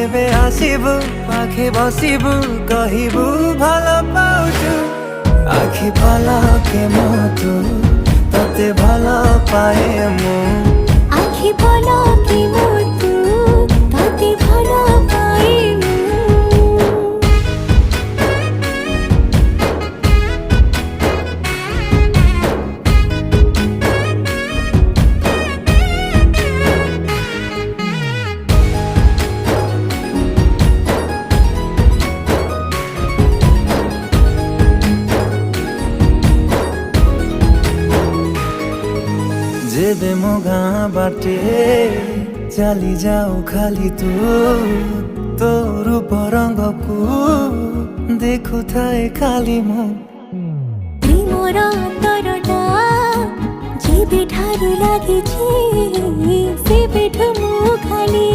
যেবে আসিবু পাখে বসিবু কহিবু ভাল পাউছু আখি পলকে মতু ততে ভাল পায়ে মু আখি পলকে মতু ততে ভাল পায়ে মু जेबे मो गाँ बाटे चली जाऊ खाली तू तो रूप रंग को देखु थाए खाली मु प्रेमर अंतरटा जेबे ठारू लागिछि सेबेठु मु खाली